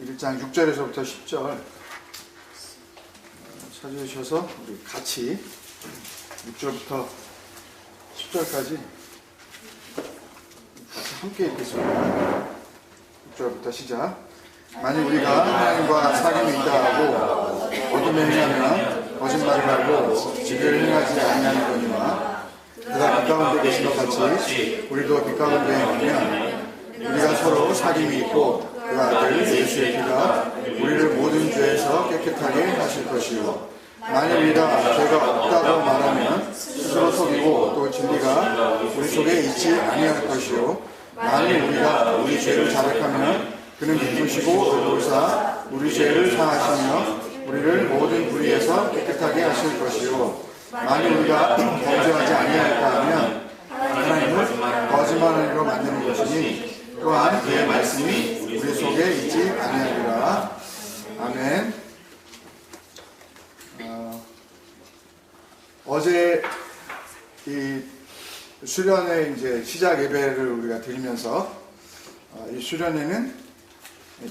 1장 6절에서부터 10절 찾으셔서 우리 같이 6절부터 10절까지 같이 함께 읽겠습니다. 6절부터 시작. 만일 우리가 하나님과 사귐이 있다 하고 어둠에 행하면 거짓말을 하고 진리를 행하지 아니하느니와 그가 빛 가운데 계신 것 같이 우리도 빛 가운데 행하면 우리가 서로 사귐이 있고 그 아들 예수의 피가 우리를 모든 죄에서 깨끗하게 하실 것이요 만일 우리가 죄가 없다고 말하면 스스로 속이고 또 진리가 우리 속에 있지 아니할 것이요 만일 우리가 우리 죄를 자백하면 그는 기쁘시고 의로우사 우리 죄를 사하시며 우리를 모든 불의에서 깨끗하게 하실 것이요 만일 우리가 범죄하지 아니할까 하면 하나님을 거짓말하는 이로 만드는 것이니 또한 그의 말씀이 우리 속에 있지 아니하리라. 아멘. 어제 이 수련회 이제 시작 예배를 우리가 드리면서 이 수련회는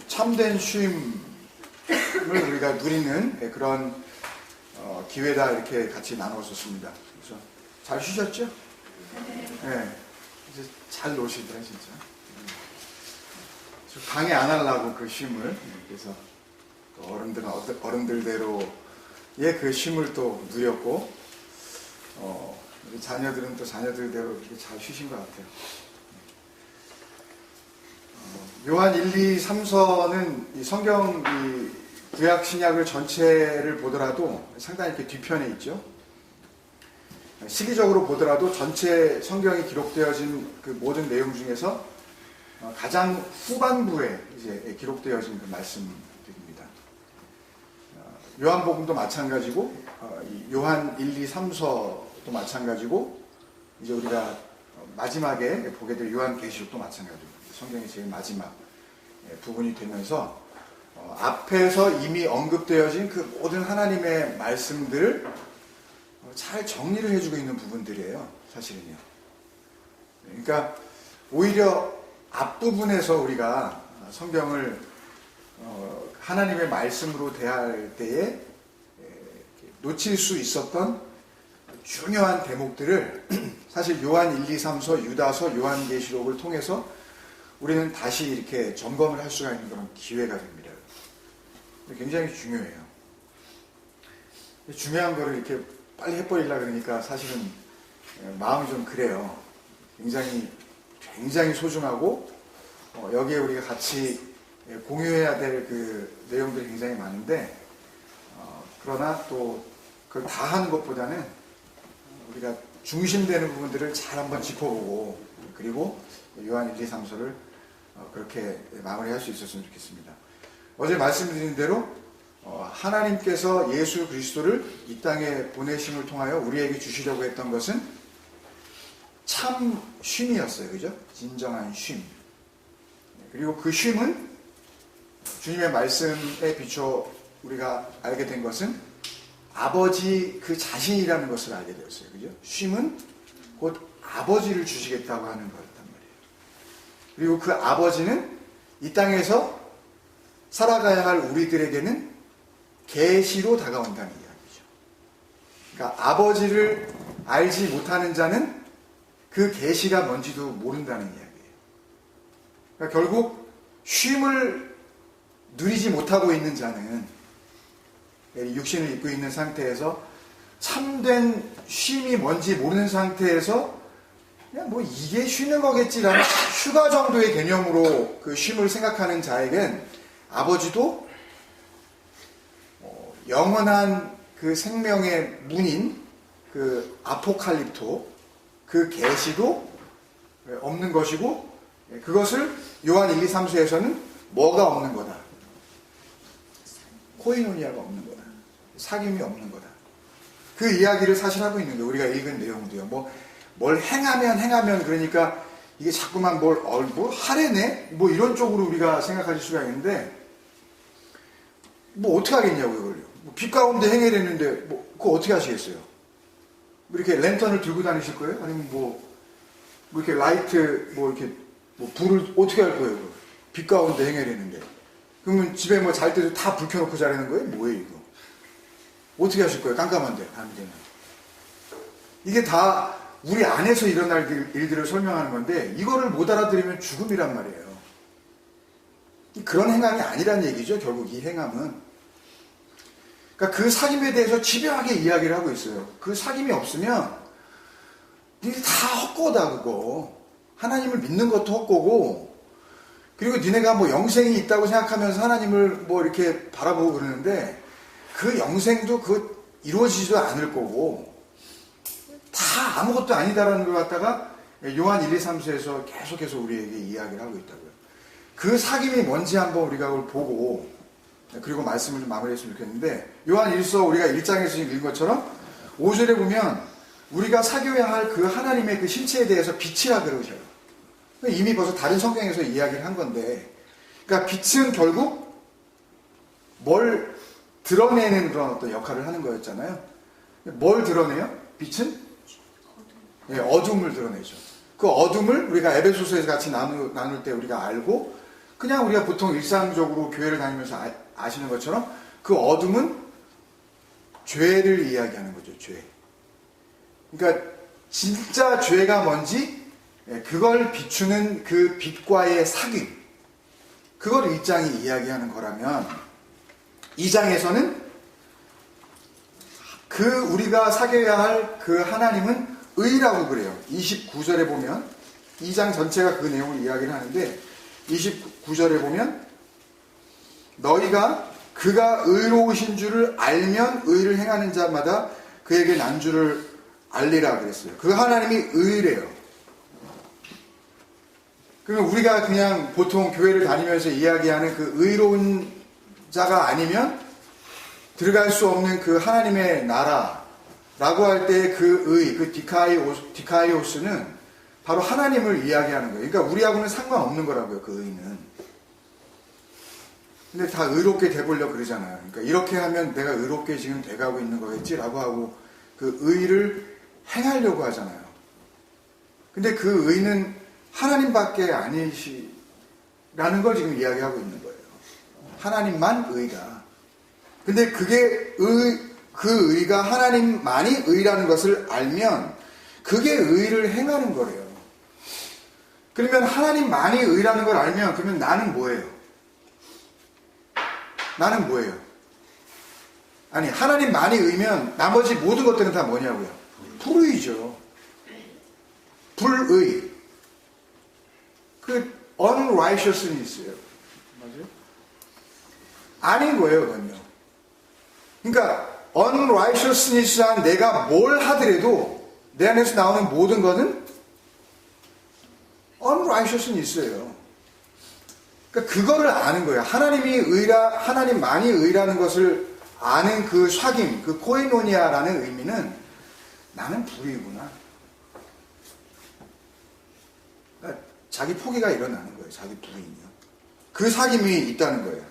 참된 쉼을 우리가 누리는 그런 기회다 이렇게 같이 나눴었습니다. 그래서 잘 쉬셨죠? 네. 이제 잘 노시더라 진짜. 방해 안 하려고 그 쉼을 그래서 또 어른들은 어른들대로의 그 쉼을 또 누렸고 우리 자녀들은 또 자녀들대로 이렇게 잘 쉬신 것 같아요. 요한 1, 2, 3서는 이 성경 이 구약 신약을 전체를 보더라도 상당히 이렇게 뒤편에 있죠. 시기적으로 보더라도 전체 성경이 기록되어진 그 모든 내용 중에서 가장 후반부에 이제 기록되어진 그 말씀들입니다. 요한복음도 마찬가지고, 요한 1, 2, 3서도 마찬가지고, 이제 우리가 마지막에 보게 될 요한계시록도 마찬가지고, 성경의 제일 마지막 부분이 되면서 앞에서 이미 언급되어진 그 모든 하나님의 말씀들을 잘 정리를 해주고 있는 부분들이에요, 사실은요. 그러니까 오히려 앞부분에서 우리가 성경을 하나님의 말씀으로 대할 때에 놓칠 수 있었던 중요한 대목들을 사실 요한 1, 2, 3서, 유다서, 요한계시록을 통해서 우리는 다시 이렇게 점검을 할 수가 있는 그런 기회가 됩니다. 굉장히 중요해요. 중요한 거를 이렇게 빨리 해버리려고 그러니까 사실은 마음이 좀 그래요. 굉장히 소중하고 여기에 우리가 같이 공유해야 될 그 내용들이 굉장히 많은데 그러나 또 그걸 다 하는 것보다는 우리가 중심되는 부분들을 잘 한번 짚어보고 그리고 요한 1, 2, 3서를 그렇게 마무리할 수 있었으면 좋겠습니다. 어제 말씀드린 대로 하나님께서 예수 그리스도를 이 땅에 보내심을 통하여 우리에게 주시려고 했던 것은 참 쉼이었어요. 그죠? 진정한 쉼. 그리고 그 쉼은 주님의 말씀에 비춰 우리가 알게 된 것은 아버지 그 자신이라는 것을 알게 되었어요. 그죠? 쉼은 곧 아버지를 주시겠다고 하는 거였단 말이에요. 그리고 그 아버지는 이 땅에서 살아가야 할 우리들에게는 계시로 다가온다는 이야기죠. 그러니까 아버지를 알지 못하는 자는 그 계시가 뭔지도 모른다는 이야기예요. 그러니까 결국 쉼을 누리지 못하고 있는 자는 육신을 입고 있는 상태에서 참된 쉼이 뭔지 모르는 상태에서 그냥 뭐 이게 쉬는 거겠지라는 휴가 정도의 개념으로 그 쉼을 생각하는 자에겐 아버지도 영원한 그 생명의 문인 그 아포칼립토 그 계시도 없는 것이고 그것을 요한 1, 2, 3서에서는 뭐가 없는 거다? 코이노니아가 없는 거다. 사귐이 없는 거다. 그 이야기를 사실 하고 있는 거예요. 우리가 읽은 내용도요. 뭘 행하면 그러니까 이게 자꾸만 뭘 하래네? 뭐 이런 쪽으로 우리가 생각할 수가 있는데 뭐 어떻게 하겠냐고 이걸요. 빛 가운데 행해야되는데 그거 어떻게 하시겠어요? 이렇게 랜턴을 들고 다니실 거예요? 아니면 이렇게 라이트 이렇게 불을 어떻게 할 거예요? 빛 가운데 행해야 되는데 그러면 집에 뭐 잘 때도 다 불 켜놓고 자라는 거예요? 뭐예요 이거? 어떻게 하실 거예요? 깜깜한데 밤새는. 이게 다 우리 안에서 일어날 일들을 설명하는 건데 이거를 못 알아들으면 죽음이란 말이에요. 그런 행함이 아니란 얘기죠. 결국 이 행함은. 그러니까 그 사귐에 대해서 집요하게 이야기를 하고 있어요. 그 사귐이 없으면 니네 다 헛거다 그거. 하나님을 믿는 것도 헛거고 그리고 니네가 뭐 영생이 있다고 생각하면서 하나님을 뭐 이렇게 바라보고 그러는데 그 영생도 그 이루어지지도 않을 거고 다 아무것도 아니다라는 걸 갖다가 요한 1, 2, 3서에서 계속해서 우리에게 이야기를 하고 있다고요. 그 사귐이 뭔지 한번 우리가 그걸 보고 그리고 말씀을 좀 마무리했으면 좋겠는데 요한 1서 우리가 1장에서 지금 읽은 것처럼 5절에 보면 우리가 사귀어야 할 그 하나님의 그 실체에 대해서 빛이라 그러셔요. 이미 벌써 다른 성경에서 이야기를 한 건데 그러니까 빛은 결국 뭘 드러내는 그런 어떤 역할을 하는 거였잖아요. 뭘 드러내요? 빛은? 네, 어둠을 드러내죠. 그 어둠을 우리가 에베소서에서 같이 나눌 때 우리가 알고 그냥 우리가 보통 일상적으로 교회를 다니면서 아시는 것처럼 그 어둠은 죄를 이야기하는 거죠. 죄. 그러니까 진짜 죄가 뭔지 그걸 비추는 그 빛과의 사귐 그걸 1장이 이야기하는 거라면 2장에서는 그 우리가 사귀어야 할 그 하나님은 의라고 그래요. 29절에 보면 2장 전체가 그 내용을 이야기를 하는데 29절에 보면 너희가 그가 의로우신 줄을 알면 의를 행하는 자마다 그에게 난 줄을 알리라 그랬어요. 그 하나님이 의래요. 그러면 우리가 그냥 보통 교회를 다니면서 이야기하는 그 의로운 자가 아니면 들어갈 수 없는 그 하나님의 나라라고 할 때 그 의, 그 디카이오스는 바로 하나님을 이야기하는 거예요. 그러니까 우리하고는 상관없는 거라고요. 그 의는. 근데 다 의롭게 돼보려고 그러잖아요. 그러니까 이렇게 하면 내가 의롭게 지금 돼가고 있는 거겠지라고 하고 그 의를 행하려고 하잖아요. 근데 그 의는 하나님밖에 아니시라는 걸 지금 이야기하고 있는 거예요. 하나님만 의가. 근데 그게 그 의가 하나님만이 의라는 것을 알면 그게 의를 행하는 거래요. 그러면 하나님만이 의라는 걸 알면 그러면 나는 뭐예요? 나는 뭐예요? 아니 하나님만이 의면 나머지 모든 것들은 다 뭐냐고요? 불의죠. 불의. 그 unrighteousness예요. 맞아요? 아닌 거예요, 그건요. 그러니까 unrighteousness한 내가 뭘 하더라도 내 안에서 나오는 모든 것은 unrighteousness예요. 그러니까 그거를 아는 거예요. 하나님만이 의라는 것을 아는 그 샤김, 그 코이노니아라는 의미는 나는 불의구나. 그러니까 자기 포기가 일어나는 거예요. 자기 부인이요. 그 사귐이 있다는 거예요.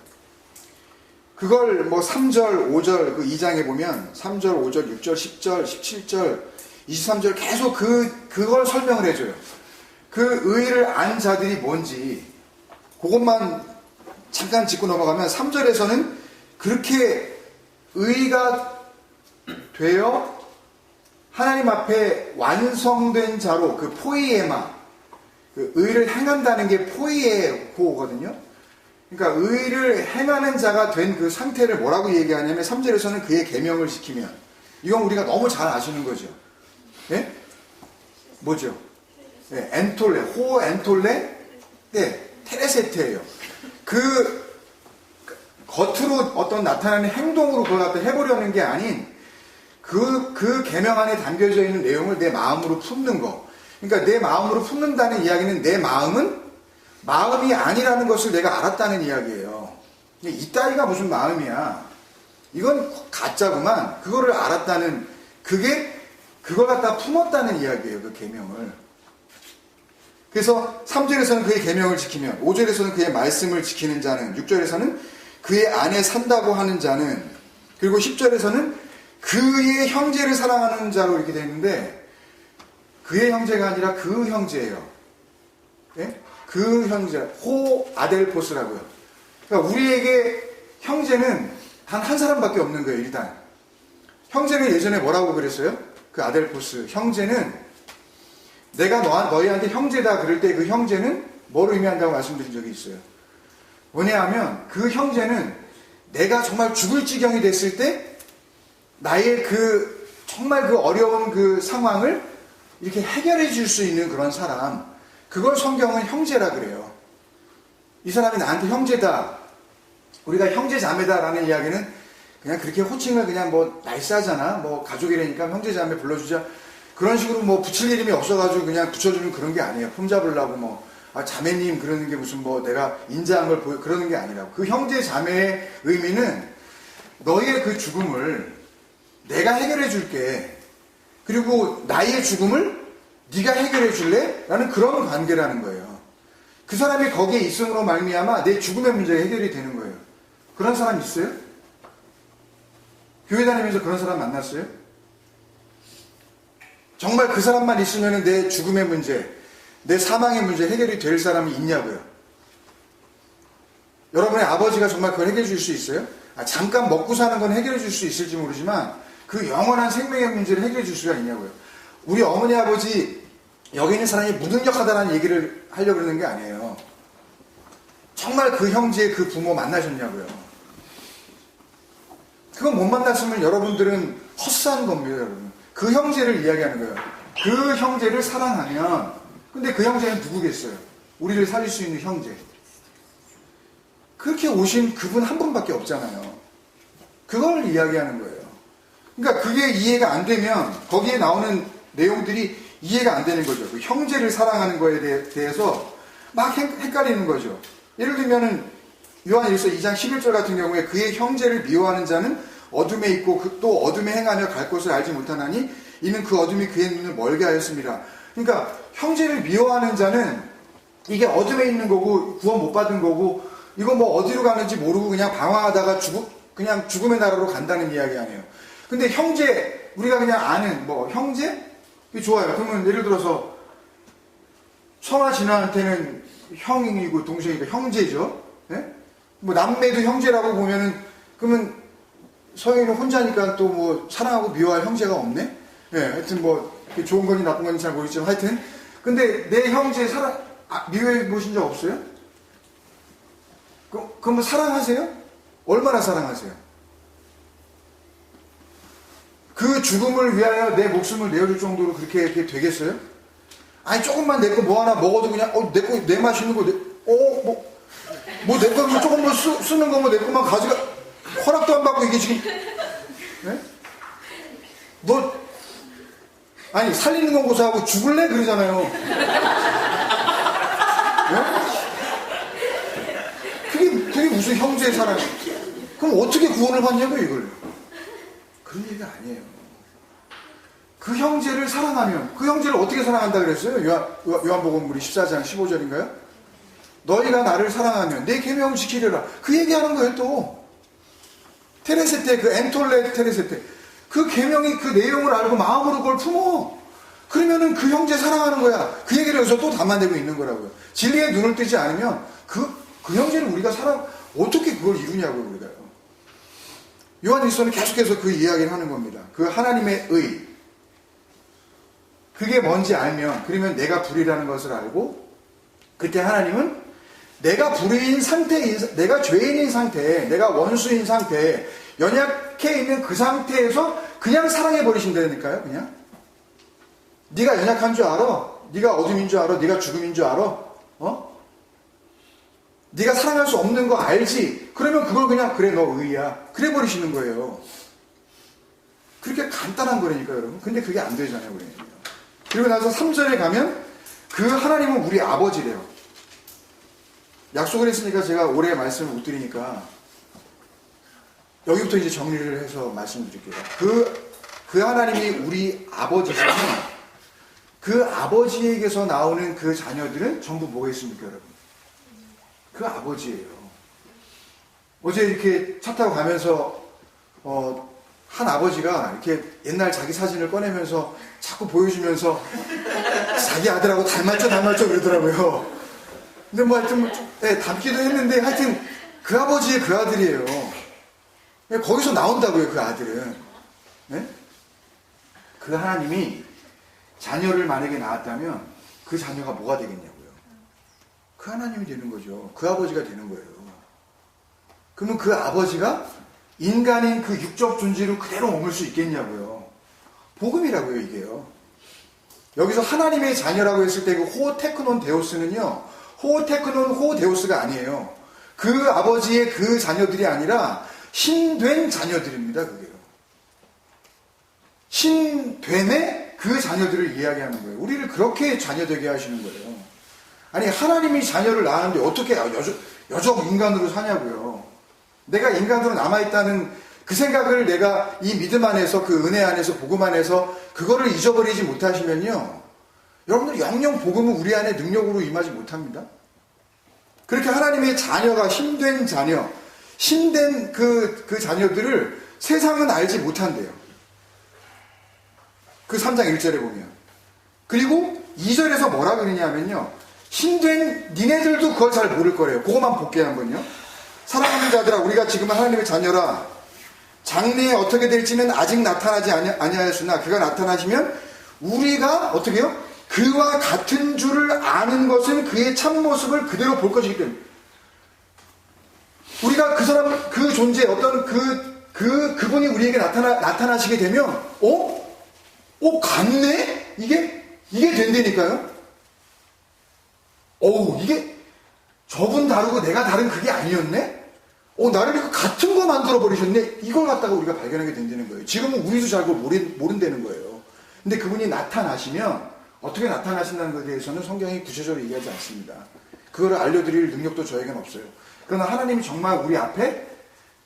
그걸 뭐 3절, 5절 그 2장에 보면 3절, 5절, 6절, 10절, 17절, 23절 계속 그걸 설명을 해줘요. 그 의를 안 자들이 뭔지 그것만 잠깐 짚고 넘어가면 3절에서는 그렇게 의가 되어 하나님 앞에 완성된 자로 그 포이에마 그 의를 행한다는 게 포이에호거든요. 그러니까 의를 행하는 자가 된 그 상태를 뭐라고 얘기하냐면 3절에서는 그의 계명을 지키면 이건 우리가 너무 잘 아시는 거죠. 예? 뭐죠? 예, 엔톨레, 호 엔톨레? 네, 테레세트예요. 그 겉으로 어떤 나타나는 행동으로 그걸 갖다 해보려는 게 아닌 그 계명 안에 담겨져 있는 내용을 내 마음으로 품는 거. 그러니까 내 마음으로 품는다는 이야기는 내 마음은 마음이 아니라는 것을 내가 알았다는 이야기예요. 이따위가 무슨 마음이야. 이건 가짜구만. 그거를 알았다는 그걸 갖다 품었다는 이야기예요. 그 계명을. 그래서 3절에서는 그의 계명을 지키면 5절에서는 그의 말씀을 지키는 자는 6절에서는 그의 안에 산다고 하는 자는 그리고 10절에서는 그의 형제를 사랑하는 자로 이렇게 되어 있는데 그의 형제가 아니라 그 형제예요. 예? 그 형제 호 아델포스라고요. 그러니까 우리에게 형제는 단 한 사람밖에 없는 거예요. 일단 형제는 예전에 뭐라고 그랬어요? 그 아델포스 형제는 내가 너희한테 형제다 그럴 때 그 형제는 뭐로 의미한다고 말씀드린 적이 있어요. 뭐냐하면 그 형제는 내가 정말 죽을 지경이 됐을 때 나의 그 정말 그 어려운 그 상황을 이렇게 해결해 줄 수 있는 그런 사람, 그걸 성경은 형제라 그래요. 이 사람이 나한테 형제다, 우리가 형제 자매다라는 이야기는 그냥 그렇게 호칭을 그냥 뭐 날싸잖아, 뭐 가족이라니까 형제 자매 불러주자, 그런 식으로 뭐 붙일 이름이 없어가지고 그냥 붙여주는 그런 게 아니에요. 품 잡으려고 뭐 자매님 그러는 게 무슨 뭐 내가 인자한 걸 보여 그러는 게 아니라고. 그 형제 자매의 의미는 너희의 그 죽음을 내가 해결해 줄게, 그리고 나의 죽음을 네가 해결해 줄래? 라는 그런 관계라는 거예요. 그 사람이 거기에 있음으로 말미암아 내 죽음의 문제가 해결이 되는 거예요. 그런 사람 있어요? 교회 다니면서 그런 사람 만났어요? 정말 그 사람만 있으면 내 죽음의 문제, 내 사망의 문제 해결이 될 사람이 있냐고요. 여러분의 아버지가 정말 그걸 해결해 줄 수 있어요? 잠깐 먹고 사는 건 해결해 줄 수 있을지 모르지만 그 영원한 생명의 문제를 해결해 줄 수가 있냐고요. 우리 어머니 아버지 여기 있는 사람이 무능력하다는 얘기를 하려고 그러는 게 아니에요. 정말 그 형제 그 부모 만나셨냐고요. 그건 못 만났으면 여러분들은 헛산 겁니다. 여러분. 그 형제를 이야기하는 거예요. 그 형제를 사랑하면, 근데 그 형제는 누구겠어요? 우리를 살릴 수 있는 형제. 그렇게 오신 그분 한 분밖에 없잖아요. 그걸 이야기하는 거예요. 그러니까 그게 이해가 안 되면 거기에 나오는 내용들이 이해가 안 되는 거죠. 그 형제를 사랑하는 거에 대해서 막 헷갈리는 거죠. 예를 들면은 요한일서 2장 11절 같은 경우에 그의 형제를 미워하는 자는 어둠에 있고 또 어둠에 행하며 갈 곳을 알지 못하나니 이는 그 어둠이 그의 눈을 멀게 하였습니다. 그러니까 형제를 미워하는 자는 이게 어둠에 있는 거고 구원 못 받은 거고 이거 뭐 어디로 가는지 모르고 그냥 방황하다가 그냥 죽음의 나라로 간다는 이야기 아니에요. 근데 형제, 우리가 그냥 아는 뭐 형제? 좋아요. 그러면 예를 들어서 청아 진아한테는 형이고 동생이고 형제죠. 네? 뭐 남매도 형제라고 보면은 그러면 서영이는 혼자니까 또 뭐 사랑하고 미워할 형제가 없네. 네, 하여튼 뭐 좋은 건지 나쁜 건지 잘 모르겠지만 하여튼 근데 내 형제 미워해 보신 적 없어요? 그럼 뭐 사랑하세요? 얼마나 사랑하세요? 그 죽음을 위하여 내 목숨을 내어줄 정도로 그렇게 되겠어요? 아니 조금만 내 거 뭐 하나 먹어도 그냥 내 맛있는 거 뭐 내 거 조금 뭐 쓰는 거 뭐 내 거만 가져가 허락도 안 받고 이게 지금 네? 뭐 아니 살리는 건 고사하고 죽을래 그러잖아요. 네? 그게 무슨 형제의 사랑? 그럼 어떻게 구원을 받냐고 이걸? 그런 얘기가 아니에요. 그 형제를 사랑하면 그 형제를 어떻게 사랑한다 그랬어요? 요한복음 우리 14장 15절인가요? 너희가 나를 사랑하면 내 계명을 지키려라. 그 얘기하는 거예요. 또 테레세테 그 엔톨레 테레세테 그 계명이 그 내용을 알고 마음으로 그걸 품어. 그러면은 그 형제 사랑하는 거야. 그 얘기를 여기서 또 담아내고 있는 거라고요. 진리에 눈을 뜨지 않으면 그 형제를 우리가 어떻게 그걸 이루냐고요. 우리가요. 요한일서는 계속해서 그 이야기를 하는 겁니다. 그 하나님의 의. 그게 뭔지 알면, 그러면 내가 불의라는 것을 알고, 그때 하나님은 내가 불의인 상태, 내가 죄인인 상태, 내가 원수인 상태, 연약해 있는 그 상태에서 그냥 사랑해버리신다니까요, 그냥. 네가 연약한 줄 알아? 네가 어둠인 줄 알아? 네가 죽음인 줄 알아? 네가 사랑할 수 없는 거 알지? 그러면 그걸 그냥 그래 너 의야. 그래 버리시는 거예요. 그렇게 간단한 거라니까요, 여러분. 근데 그게 안 되잖아요, 우리는. 그리고 나서 3절에 가면 그 하나님은 우리 아버지래요. 약속을 했으니까 제가 올해 말씀을 못 드리니까 여기부터 이제 정리를 해서 말씀드릴게요. 그 하나님이 우리 아버지시면 그 아버지에게서 나오는 그 자녀들은 전부 뭐가 있습니까, 여러분? 그 아버지예요. 어제 이렇게 차 타고 가면서 한 아버지가 이렇게 옛날 자기 사진을 꺼내면서 자꾸 보여주면서 자기 아들하고 닮았죠 그러더라고요. 근데 뭐 하여튼 닮기도 했는데 하여튼 그 아버지의 그 아들이에요. 거기서 나온다고요, 그 아들은. 네? 그 하나님이 자녀를 만약에 낳았다면 그 자녀가 뭐가 되겠냐고요. 그 하나님이 되는 거죠. 그 아버지가 되는 거예요. 그러면 그 아버지가 인간인 그 육적 존재로 그대로 머물 수 있겠냐고요. 복음이라고요, 이게요. 여기서 하나님의 자녀라고 했을 때 그 호테크논 데오스는요, 호테크논 호데오스가 아니에요. 그 아버지의 그 자녀들이 아니라 신된 자녀들입니다, 그게요. 신됨의 그 자녀들을 이야기하는 거예요. 우리를 그렇게 자녀되게 하시는 거예요. 아니, 하나님이 자녀를 낳았는데 어떻게 여적 인간으로 사냐고요. 내가 인간으로 남아있다는 그 생각을 내가 이 믿음 안에서, 그 은혜 안에서, 복음 안에서 그거를 잊어버리지 못하시면요, 여러분들 영영 복음은 우리 안에 능력으로 임하지 못합니다. 그렇게 하나님의 자녀가 힘된 자녀, 힘된 그 자녀들을 세상은 알지 못한대요. 그 3장 1절에 보면. 그리고 2절에서 뭐라 그러냐면요, 힘된 니네들도 그걸 잘 모를 거래요. 그것만 볼게요, 한번요. 사랑하는 자들아, 우리가 지금 하나님의 자녀라. 장래에 어떻게 될지는 아직 나타나지 아니하였으나 그가 나타나시면 우리가 어떻게 해요? 그와 같은 줄을 아는 것은 그의 참모습을 그대로 볼 것이기 때문에, 우리가 그 사람, 그 존재, 어떤 그분이 우리에게 나타나시게 되면, 같네? 이게 된다니까요? 이게 저분 다르고 내가 다른 그게 아니었네? 나를 이렇게 같은 거 만들어버리셨네? 이걸 갖다가 우리가 발견하게 된다는 거예요. 지금은 우리도 잘 그걸 모른다는 거예요. 근데 그분이 나타나시면, 어떻게 나타나신다는 것에 대해서는 성경이 구체적으로 얘기하지 않습니다. 그거를 알려드릴 능력도 저에게는 없어요. 그러나 하나님이 정말 우리 앞에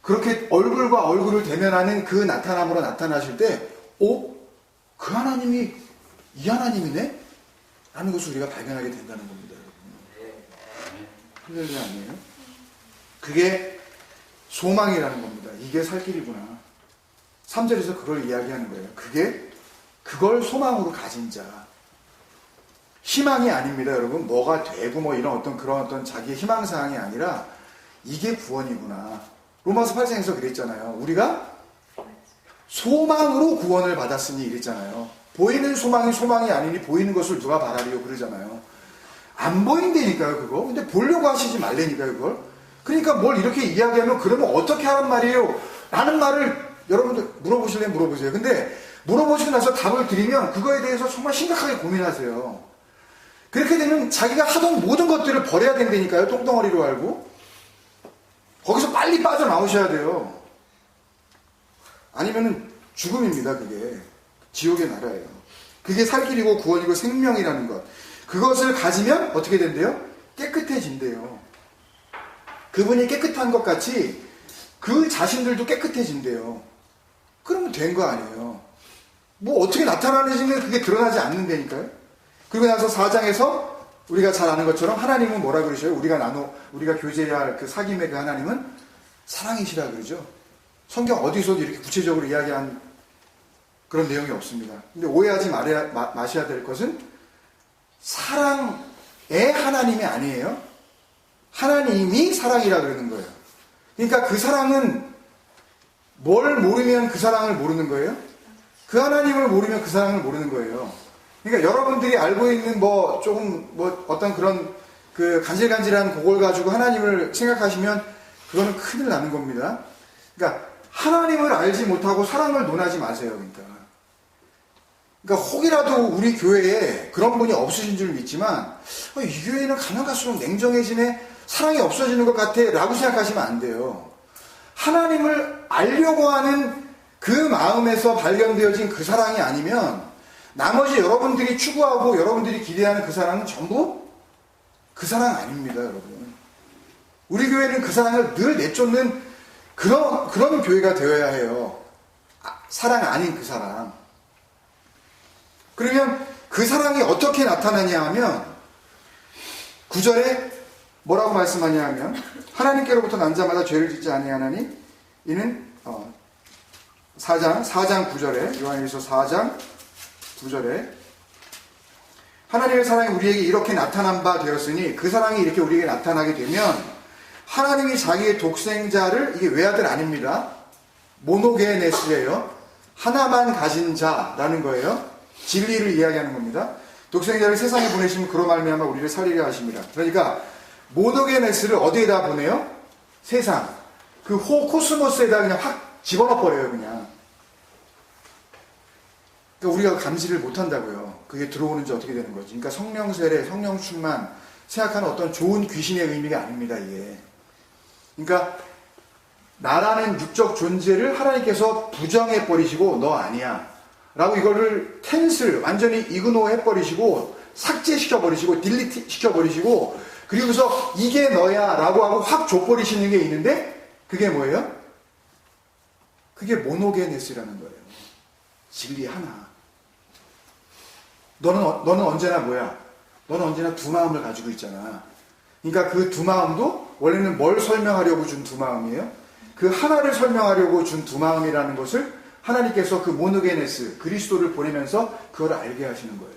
그렇게 얼굴과 얼굴을 대면하는 그 나타남으로 나타나실 때, 그 하나님이 이 하나님이네? 라는 것을 우리가 발견하게 된다는 겁니다, 여러분. 그런 얘기 아니에요? 그게 소망이라는 겁니다. 이게 살 길이구나. 3절에서 그걸 이야기하는 거예요. 그걸 소망으로 가진 자. 희망이 아닙니다, 여러분. 뭐가 되고 이런 그런 어떤 자기의 희망사항이 아니라 이게 구원이구나. 로마서 8장에서 그랬잖아요. 우리가 소망으로 구원을 받았으니 이랬잖아요. 보이는 소망이 아니니 보이는 것을 누가 바라리요 그러잖아요. 안 보인다니까요, 그거. 근데 보려고 하시지 말라니까요, 그걸. 그러니까 뭘 이렇게 이야기하면 그러면 어떻게 하란 말이에요? 라는 말을 여러분들 물어보실래요? 물어보세요. 근데 물어보시고 나서 답을 드리면 그거에 대해서 정말 심각하게 고민하세요. 그렇게 되면 자기가 하던 모든 것들을 버려야 된다니까요. 똥덩어리로 알고. 거기서 빨리 빠져나오셔야 돼요. 아니면은 죽음입니다, 그게. 지옥의 나라예요. 그게 살 길이고 구원이고 생명이라는 것. 그것을 가지면 어떻게 된대요? 깨끗해진대요. 그분이 깨끗한 것 같이 그 자신들도 깨끗해진대요. 그러면 된 거 아니에요. 뭐 어떻게 나타나는지는 그게 드러나지 않는다니까요. 그리고 나서 4장에서 우리가 잘 아는 것처럼 하나님은 뭐라 그러셔요? 우리가 교제해야 할 그 사귐의 그 하나님은 사랑이시라 그러죠. 성경 어디서도 이렇게 구체적으로 이야기한 그런 내용이 없습니다. 근데 오해하지 마셔야 될 것은 사랑의 하나님이 아니에요. 하나님이 사랑이라 그러는 거예요. 그러니까 그 사랑은 뭘 모르면 그 사랑을 모르는 거예요? 그 하나님을 모르면 그 사랑을 모르는 거예요. 그러니까 여러분들이 알고 있는 어떤 그런 그 간질간질한 그걸 가지고 하나님을 생각하시면 그거는 큰일 나는 겁니다. 그러니까 하나님을 알지 못하고 사랑을 논하지 마세요. 그러니까 혹이라도 우리 교회에 그런 분이 없으신 줄 믿지만 이 교회는 가면 갈수록 냉정해지네, 사랑이 없어지는 것 같아 라고 생각하시면 안 돼요. 하나님을 알려고 하는 그 마음에서 발견되어진 그 사랑이 아니면 나머지 여러분들이 추구하고 여러분들이 기대하는 그 사랑은 전부 그 사랑 아닙니다, 여러분. 우리 교회는 그 사랑을 늘 내쫓는 그런 교회가 되어야 해요. 사랑 아닌 그 사랑. 그러면 그 사랑이 어떻게 나타나냐 하면 9절에 뭐라고 말씀하냐 하면 하나님께로부터 난 자마다 죄를 짓지 아니하나니 이는 4장 9절에 요한일서 4장 9절에 하나님의 사랑이 우리에게 이렇게 나타난 바 되었으니 그 사랑이 이렇게 우리에게 나타나게 되면 하나님이 자기의 독생자를, 이게 외아들 아닙니다. 모노게네스예요. 하나만 가진 자라는 거예요. 진리를 이야기하는 겁니다. 독생자를 세상에 보내시면 그로 말미암아 우리를 살리려 하십니다. 그러니까 모노게네스를 어디에다 보내요? 세상. 그 코스모스에다 그냥 확 집어넣어 버려요, 그냥. 그러니까 우리가 감지를 못한다고요. 그게 들어오는지 어떻게 되는 거지. 그러니까 성령 세례, 성령 충만 생각하는 어떤 좋은 귀신의 의미가 아닙니다, 이게. 그러니까 나라는 육적 존재를 하나님께서 부정해버리시고 너 아니야 라고 이거를 캔슬, 완전히 이그노해버리시고 삭제시켜버리시고 딜리트 시켜버리시고 그리고서 이게 너야 라고 하고 확 줘버리시는 게 있는데 그게 뭐예요? 그게 모노게네스라는 거예요. 진리 하나. 너는 언제나 뭐야? 너는 언제나 두 마음을 가지고 있잖아. 그러니까 그 두 마음도 원래는 뭘 설명하려고 준 두 마음이에요? 그 하나를 설명하려고 준 두 마음이라는 것을 하나님께서 그 모노게네스, 그리스도를 보내면서 그걸 알게 하시는 거예요.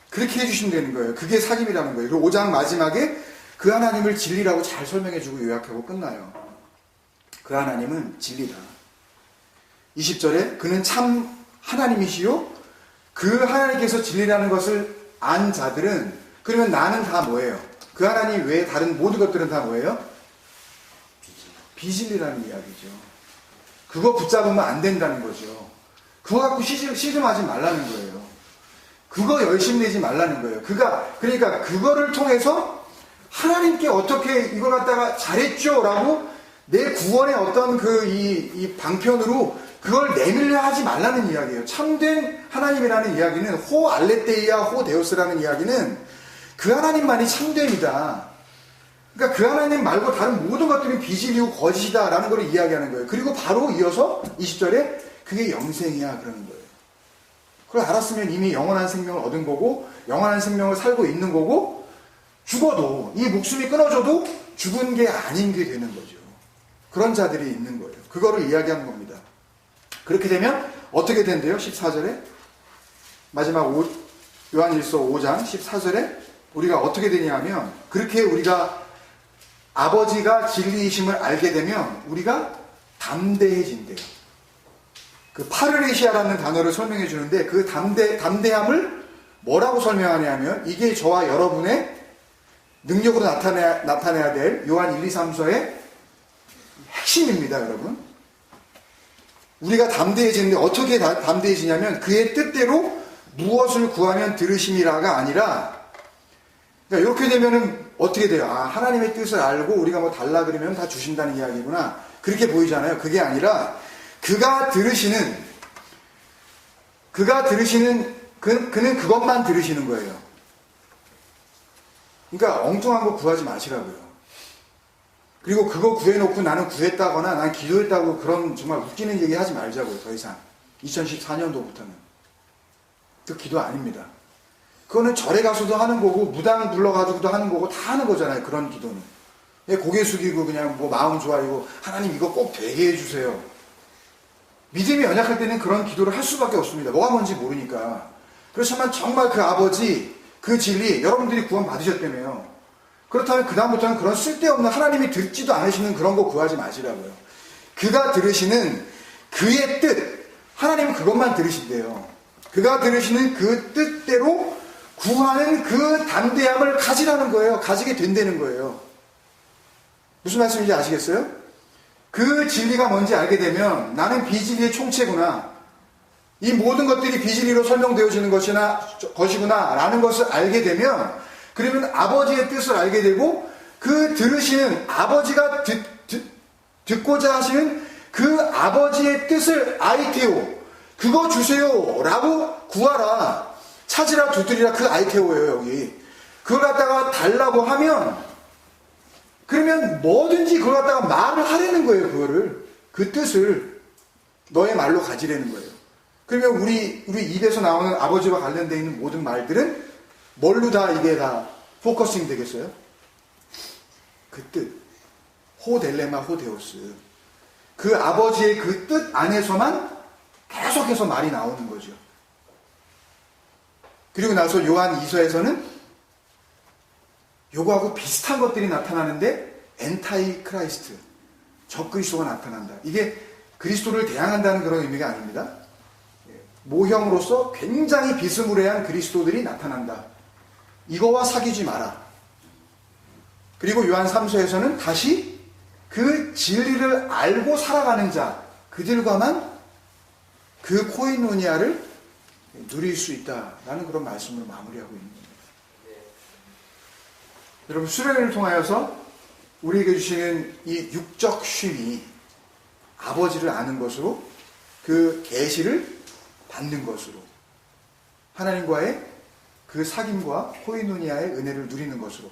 그렇게 해주시면 되는 거예요. 그게 사귐이라는 거예요. 그리고 5장 마지막에 그 하나님을 진리라고 잘 설명해주고 요약하고 끝나요. 그 하나님은 진리다. 20절에 그는 참 하나님이시요 그 하나님께서 진리라는 것을 안 자들은 그러면 나는 다 뭐예요? 그 하나님 외에 다른 모든 것들은 다 뭐예요? 비진리라는 이야기죠. 그거 붙잡으면 안 된다는 거죠. 그거 갖고 씨름하지 말라는 거예요. 그거 열심히 내지 말라는 거예요. 그러니까 그거를 통해서 하나님께 어떻게 이걸 갖다가 잘했죠? 라고 내 구원의 어떤 이 방편으로 그걸 내밀려 하지 말라는 이야기예요. 참된 하나님이라는 이야기는 호 알레테이아 호 데우스라는 이야기는 그 하나님만이 참됨이다. 그러니까 그 하나님 말고 다른 모든 것들이 비진리고 거짓이다 라는 걸 이야기하는 거예요. 그리고 바로 이어서 20절에 그게 영생이야 그러는 거예요. 그걸 알았으면 이미 영원한 생명을 얻은 거고 영원한 생명을 살고 있는 거고 죽어도 이 목숨이 끊어져도 죽은 게 아닌 게 되는 거죠. 그런 자들이 있는 거예요. 그거를 이야기하는 겁니다. 그렇게 되면 어떻게 된대요? 14절에 마지막 요한일서 5장 14절에 우리가 어떻게 되냐면 그렇게 우리가 아버지가 진리이심을 알게 되면 우리가 담대해진대요. 그 파르레시아라는 단어를 설명해 주는데 그 담대함을 뭐라고 설명하냐면 이게 저와 여러분의 능력으로 나타내야 될 요한 1, 2, 3서의 핵심입니다, 여러분. 우리가 담대해지는데 어떻게 담대해지냐면 그의 뜻대로 무엇을 구하면 들으심이라가 아니라 그러니까 이렇게 되면은 어떻게 돼요? 아, 하나님의 뜻을 알고 우리가 뭐 달라 그러면 다 주신다는 이야기구나. 그렇게 보이잖아요. 그게 아니라 그가 들으시는 그는 그것만 들으시는 거예요. 그러니까 엉뚱한 거 구하지 마시라고요. 그리고 그거 구해놓고 나는 구했다거나 난 기도했다고 그런 정말 웃기는 얘기 하지 말자고요. 더 이상 2014년도부터는 그 기도 아닙니다. 그거는 절에 가서도 하는 거고 무당 불러가지고도 하는 거고 다 하는 거잖아요. 그런 기도는 고개 숙이고 그냥 뭐 마음 좋아이고 하나님 이거 꼭 되게 해주세요. 믿음이 연약할 때는 그런 기도를 할 수밖에 없습니다. 뭐가 뭔지 모르니까. 그렇지만 정말 그 아버지 그 진리 여러분들이 구원 받으셨다며요. 그렇다면 그 다음부터는 그런 쓸데없는 하나님이 듣지도 않으시는 그런 거 구하지 마시라고요. 그가 들으시는 그의 뜻 하나님은 그것만 들으신대요. 그가 들으시는 그 뜻대로 구하는 그 담대함을 가지라는 거예요. 가지게 된다는 거예요. 무슨 말씀인지 아시겠어요? 그 진리가 뭔지 알게 되면 나는 비진리의 총체구나. 이 모든 것들이 비진리로 설명되어지는 것이구나 라는 것을 알게 되면 그러면 아버지의 뜻을 알게 되고 그 들으시는 아버지가 듣고자 하시는 그 아버지의 뜻을 아이테오 그거 주세요 라고 구하라 찾으라 두드리라 그 아이테오예요. 여기 그걸 갖다가 달라고 하면 그러면 뭐든지 그걸 갖다가 말을 하려는 거예요. 그거를 그 뜻을 너의 말로 가지려는 거예요. 그러면 우리 입에서 나오는 아버지와 관련되어 있는 모든 말들은 뭘로 다 이게 다 포커싱 되겠어요? 그 뜻 호델레마 호데오스 그 아버지의 그 뜻 안에서만 계속해서 말이 나오는 거죠. 그리고 나서 요한 2서에서는 요거하고 비슷한 것들이 나타나는데 엔타이 크라이스트, 적그리스도가 나타난다. 이게 그리스도를 대항한다는 그런 의미가 아닙니다. 모형으로서 굉장히 비스무리한 그리스도들이 나타난다. 이거와 사귀지 마라. 그리고 요한 3서에서는 다시 그 진리를 알고 살아가는 자, 그들과만 그 코이노니아를 누릴 수 있다라는 그런 말씀으로 마무리하고 있는 겁니다. 여러분, 수련회를 통하여서 우리에게 주시는 이 육적 쉼이 아버지를 아는 것으로, 그 계시를 받는 것으로, 하나님과의 그 사귐과 코이노니아의 은혜를 누리는 것으로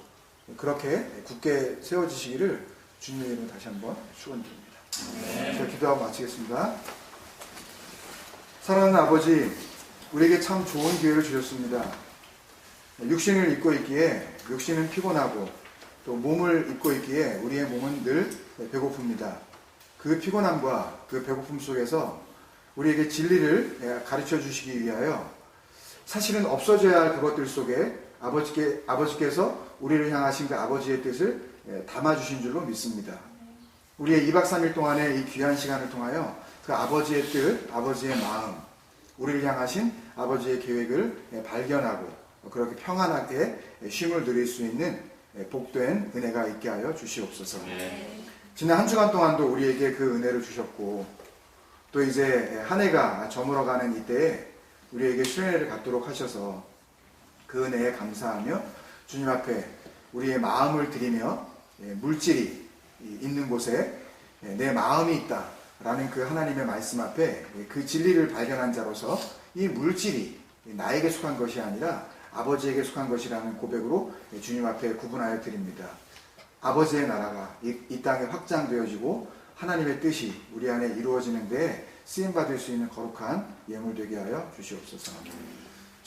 그렇게 굳게 세워지시기를 주님의 이름으로 다시 한번 축원드립니다. 제가 기도하고 마치겠습니다. 사랑하는 아버지, 우리에게 참 좋은 기회를 주셨습니다. 육신을 입고 있기에 육신은 피곤하고 또 몸을 입고 있기에 우리의 몸은 늘 배고픕니다. 그 피곤함과 그 배고픔 속에서 우리에게 진리를 가르쳐 주시기 위하여 사실은 없어져야 할 그것들 속에 아버지께서 우리를 향하신 그 아버지의 뜻을 담아주신 줄로 믿습니다. 우리의 2박 3일 동안의 이 귀한 시간을 통하여 그 아버지의 뜻, 아버지의 마음, 우리를 향하신 아버지의 계획을 발견하고 그렇게 평안하게 쉼을 누릴 수 있는 복된 은혜가 있게 하여 주시옵소서. 지난 한 주간 동안도 우리에게 그 은혜를 주셨고, 또 이제 한 해가 저물어가는 이때에 우리에게 수련회를 갖도록 하셔서 그 은혜에 감사하며 주님 앞에 우리의 마음을 드리며 물질이 있는 곳에 내 마음이 있다라는 그 하나님의 말씀 앞에 그 진리를 발견한 자로서 이 물질이 나에게 속한 것이 아니라 아버지에게 속한 것이라는 고백으로 주님 앞에 구분하여 드립니다. 아버지의 나라가 이 땅에 확장되어지고 하나님의 뜻이 우리 안에 이루어지는 데 쓰임받을 수 있는 거룩한 예물 되게 하여 주시옵소서.